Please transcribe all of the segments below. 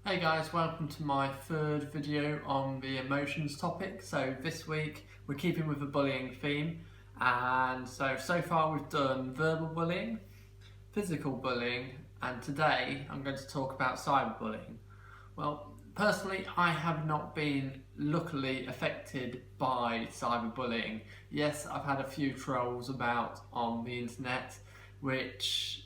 Hey guys, welcome to my third video on the emotions topic. So this week we're keeping with the bullying theme, and so far we've done verbal bullying, physical bullying, and today I'm going to talk about cyberbullying. Well, personally I have not been luckily affected by cyberbullying. Yes, I've had a few trolls about on the internet, which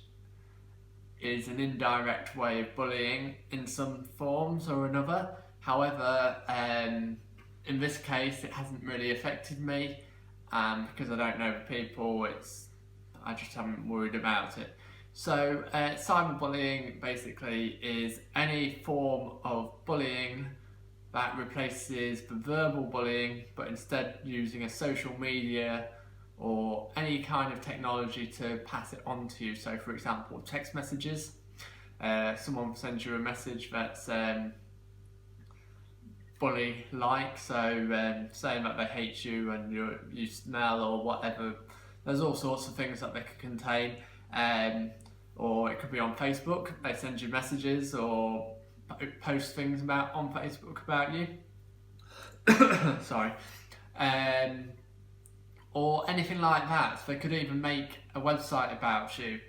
is an indirect way of bullying in some forms or another. However, in this case it hasn't really affected me, because I don't know the people, I just haven't worried about it. So cyberbullying basically is any form of bullying that replaces the verbal bullying, but instead using a social media or any kind of technology to pass it on to you. So for example, text messages. Someone sends you a message that's bully-like, so saying that they hate you and you smell or whatever. There's all sorts of things that they could contain. Or it could be on Facebook, they send you messages or post things on Facebook about you. Sorry. Or anything like that. They could even make a website about you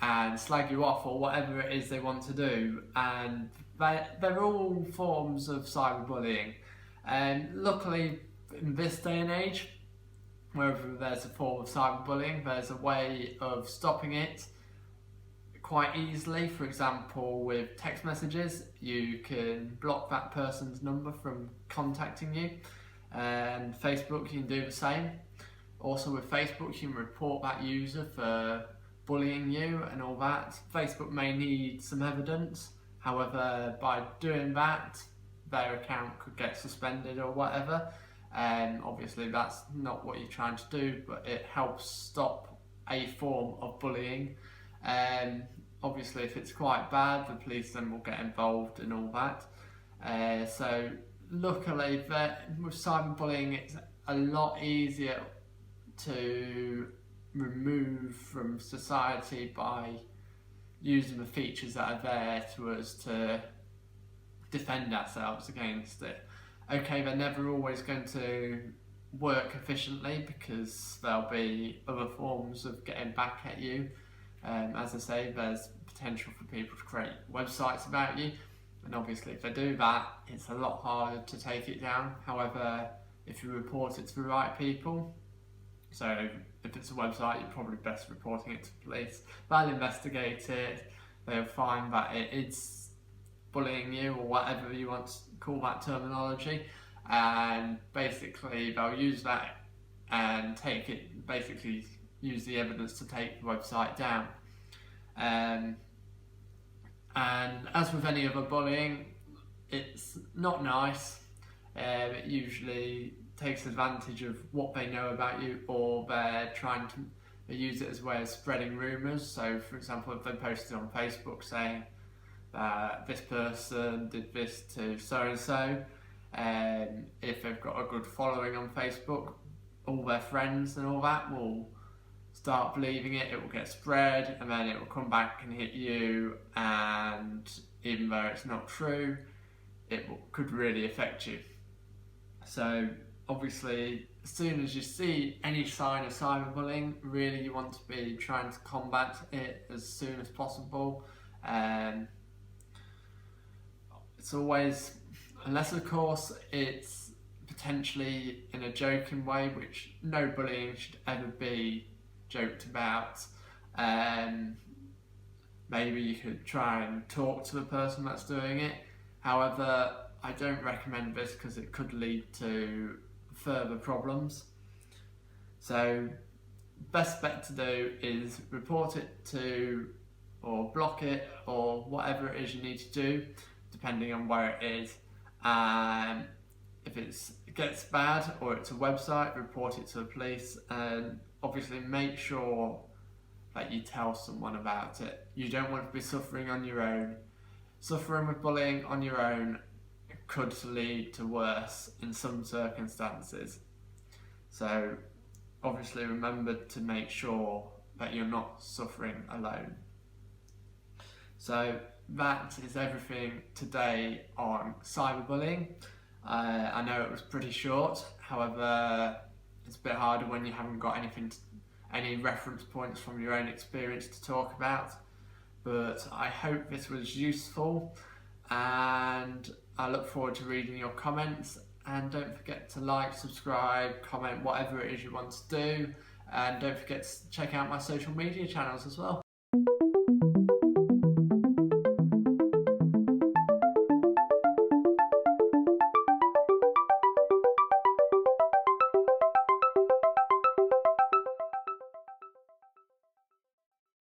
and slag you off or whatever it is they want to do, and they're all forms of cyberbullying. And luckily in this day and age, wherever there's a form of cyberbullying, there's a way of stopping it quite easily. For example, with text messages, you can block that person's number from contacting you, and Facebook you can do the same. Also with Facebook, you can report that user for bullying you and all that. Facebook may need some evidence, however by doing that their account could get suspended or whatever. Obviously that's not what you're trying to do, but it helps stop a form of bullying. Obviously if it's quite bad, the police then will get involved and all that. So luckily with cyberbullying it's a lot easier to remove from society by using the features that are there to us to defend ourselves against it. Okay, they're never always going to work efficiently because there'll be other forms of getting back at you. As I say, there's potential for people to create websites about you, and obviously if they do that, it's a lot harder to take it down. However, if you report it to the right people, so if it's a website, you're probably best reporting it to police. They'll investigate it, they'll find that it's bullying you or whatever you want to call that terminology, and basically they'll use that and basically use the evidence to take the website down. And as with any other bullying, it's not nice. It usually takes advantage of what they know about you, or they use it as a way of spreading rumours. So for example, if they posted on Facebook saying that this person did this to so and so, if they've got a good following on Facebook, all their friends and all that will start believing it, it will get spread, and then it will come back and hit you, and even though it's not true, it could really affect you. So obviously, as soon as you see any sign of cyberbullying, really you want to be trying to combat it as soon as possible. It's always, unless of course it's potentially in a joking way, which no bullying should ever be joked about. Maybe you could try and talk to the person that's doing it. However, I don't recommend this because it could lead to further problems. So best bet to do is report it to, or block it, or whatever it is you need to do depending on where it is. If it gets bad or it's a website, report it to the police, and obviously make sure that you tell someone about it. You don't want to be suffering on your own. Suffering with bullying on your own could lead to worse in some circumstances. So obviously remember to make sure that you're not suffering alone. So that is everything today on cyberbullying. I know it was pretty short, however, it's a bit harder when you haven't got any reference points from your own experience to talk about. But I hope this was useful, and I look forward to reading your comments. And don't forget to like, subscribe, comment, whatever it is you want to do. And don't forget to check out my social media channels as well.